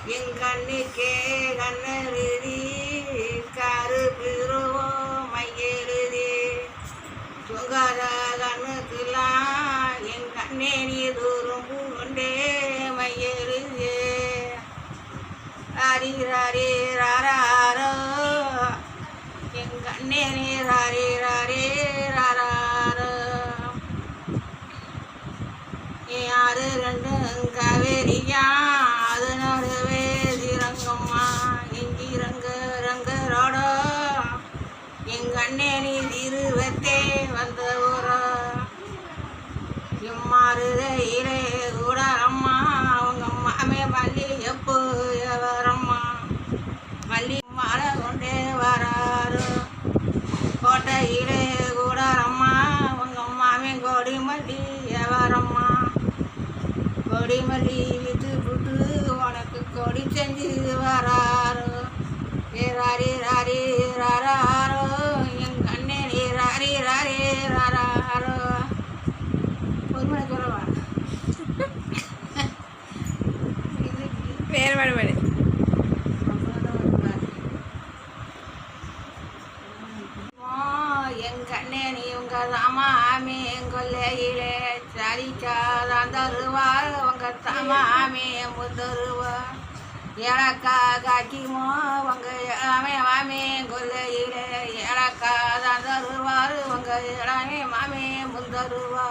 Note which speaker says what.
Speaker 1: என் கண்ணுக்கே கண்ணெழுதி கருப்பிருவோ மையெழுதி சுகாத கண்ணுக்கெல்லாம் என் கண்ணே நீ தூரம் பூண்டே மையெழுதி ஹரிராரே ராரோ என் கண்ணே நீ ராரே ராரே ராரோ யாரு ரெண்டும் காவேரியா அது நடுவே ரங்கம்மா எங்கி ரங்கரோடோ எங்க அண்ணே நீ திருவத்தே வந்த ஊரோ இம்மாறுதையிலே கூட அம்மா அவங்க அம்மாவே மல்லி எப்போ வரம்மா மல்லி மாலை கொண்டே வராரு கோட்டையிலே கூட அம்மா அவங்க அம்மாவே கோடி மல்லி வரம்மா கொடி மல்லி விட்டு புட்டு உனக்கு கொடி செஞ்சு வராரோ ஏ ராரி ராரி ராரோ எங்க அண்ணே நீ ராரி ராரி ராரோ ஒரு மணி குறவா
Speaker 2: வேறு பாடு
Speaker 1: எங்க அண்ணே நீ உங்க தாமாமே கொல்லையிலே சரிக்காதான் தருவார் உங்க தாமாமே முத்தருவா ஏலக்கா காக்கிமோ உங்க இளமே மாமே கொல்லையிலே ஏலக்கா தான் தருவார் உங்க இளமே மாமே முந்தருவா